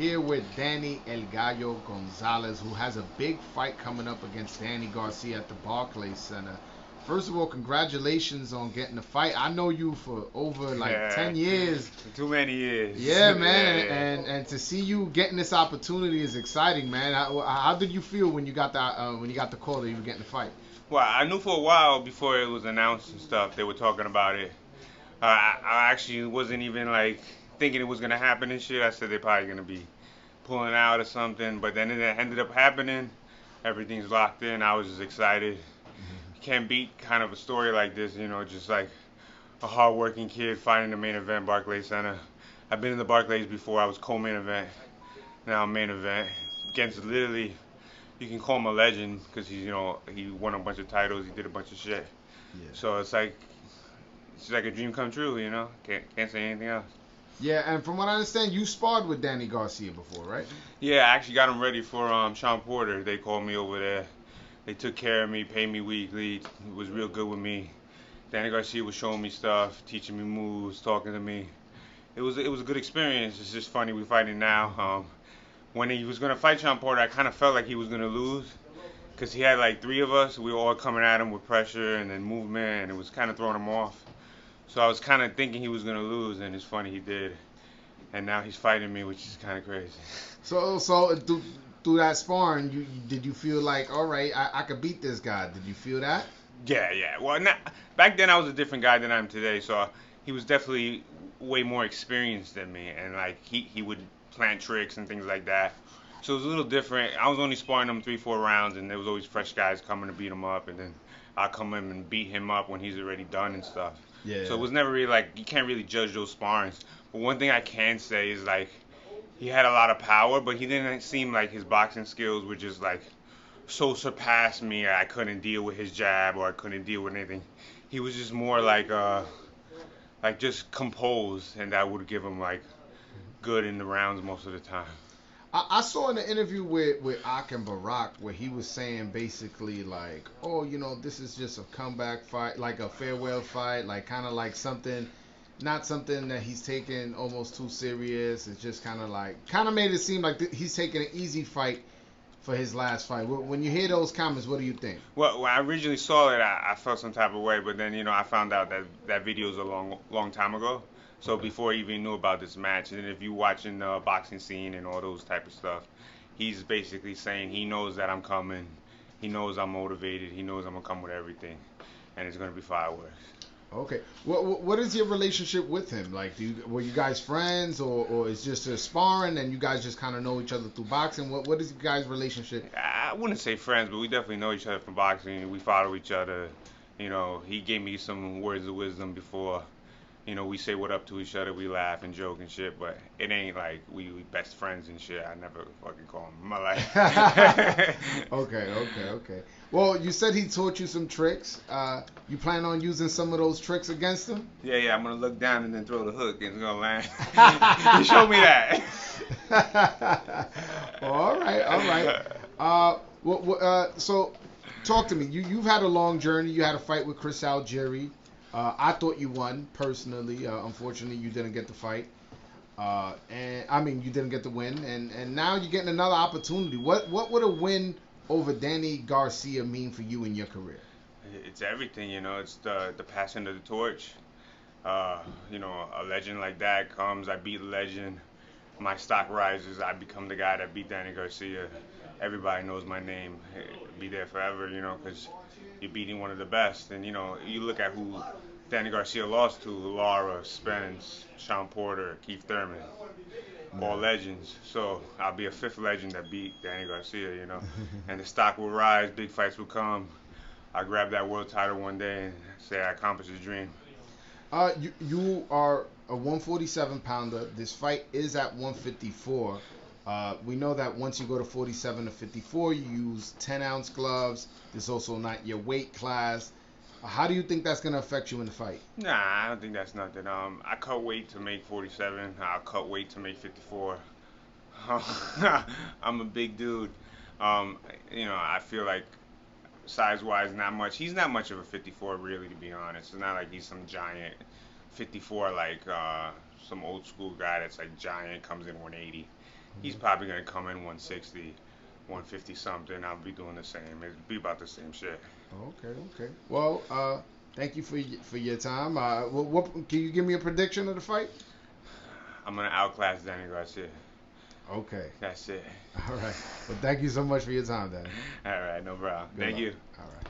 here with Danny El Gallo Gonzalez, who has a big fight coming up against Danny Garcia at the Barclays Center. First of all, congratulations on getting the fight. I know you for over like Yeah, 10 years. too many years. Yeah, man, Yeah, yeah. and to see you getting this opportunity is exciting, man. How did you feel when you got the call that you were getting the fight? Well, I knew for a while before it was announced and stuff, they were talking about it. I actually wasn't even like thinking it was gonna happen and shit. I said they're probably gonna be pulling out or something, but then it ended up happening. Everything's locked in. I was just excited. You can't beat kind of a story like this, just like a hardworking kid fighting the main event, Barclays Center. I've been in the Barclays before. I was co-main event. Now I'm main event against literally, you can call him a legend because he won a bunch of titles. He did a bunch of shit. Yeah. So it's like a dream come true. Can't say anything else. Yeah, and from what I understand, you sparred with Danny Garcia before, right? Yeah, I actually got him ready for Sean Porter. They called me over there. They took care of me, paid me weekly. It was real good with me. Danny Garcia was showing me stuff, teaching me moves, talking to me. It was a good experience. It's just funny we fighting now. When he was gonna fight Sean Porter, I kind of felt like he was gonna lose because he had like three of us. We were all coming at him with pressure and then movement, and it was kind of throwing him off. So I was kind of thinking he was gonna lose, and it's funny he did. And now he's fighting me, which is kind of crazy. So through that sparring, did you feel like, all right, I could beat this guy? Did you feel that? Yeah, yeah. Well, back then I was a different guy than I am today, so he was definitely way more experienced than me, and like he would plant tricks and things like that. So it was a little different. I was only sparring him 3-4 rounds, and there was always fresh guys coming to beat him up, and then I come in and beat him up when he's already done and stuff. Yeah. So it was never really like you can't really judge those sparrings. But one thing I can say is like he had a lot of power, but he didn't seem like his boxing skills were just like so surpassed me. I couldn't deal with his jab or I couldn't deal with anything. He was just more like just composed, and that would give him like good in the rounds most of the time. I saw in the interview with Ak and Barack where he was saying basically like, oh, this is just a comeback fight, like a farewell fight, like kind of like something, not something that he's taking almost too serious. It's just kind of made it seem like he's taking an easy fight for his last fight. When you hear those comments, what do you think? Well, when I originally saw it, I felt some type of way, but then I found out that video is a long time ago. So Okay. before he even knew about this match, and then if you watching the boxing scene and all those type of stuff, he's basically saying he knows that I'm coming, he knows I'm motivated, he knows I'm gonna come with everything, and it's gonna be fireworks. Okay. What is your relationship with him? Like, were you guys friends, or it's just a sparring and you guys just kind of know each other through boxing? What is your guys' relationship? I wouldn't say friends, but we definitely know each other from boxing. We follow each other. He gave me some words of wisdom before. We say what up to each other, we laugh and joke and shit, but it ain't like we best friends and shit. I never fucking call him in my life. Okay. Well, you said he taught you some tricks. You plan on using some of those tricks against him? Yeah, I'm gonna look down and then throw the hook and it's gonna land. He showed me that. Well, all right. So talk to me. You've had a long journey. You had a fight with Chris Algieri. I thought you won personally. Unfortunately, you didn't get the fight, and I mean you didn't get the win. And now you're getting another opportunity. What would a win over Danny Garcia mean for you in your career? It's everything, It's the passing of the torch. A legend like that comes. I beat a legend. My stock rises. I become the guy that beat Danny Garcia. Everybody knows my name. Be there forever, because you're beating one of the best. And, you look at who Danny Garcia lost to: Lara, Spence, Sean Porter, Keith Thurman, all legends. So I'll be a fifth legend that beat Danny Garcia, And the stock will rise, big fights will come. I grab that world title one day and say I accomplished a dream. You are a 147 pounder. This fight is at 154. We know that once you go to 47 to 54, you use 10-ounce gloves. This is also not your weight class. How do you think that's going to affect you in the fight? Nah, I don't think that's nothing. I cut weight to make 47. I'll cut weight to make 54. I'm a big dude. I feel like size-wise, not much. He's not much of a 54, really, to be honest. It's not like he's some giant 54 like some old school guy that's like giant comes in 180. He's probably gonna come in 160, 150 something. I'll be doing the same. It'd be about the same shit. Okay. Well, thank you for your time. What can you give me a prediction of the fight? I'm gonna outclass Danny Garcia. Okay. That's it. All right. Well, thank you so much for your time, Danny. All right, no problem. Good Thank luck. you. All right.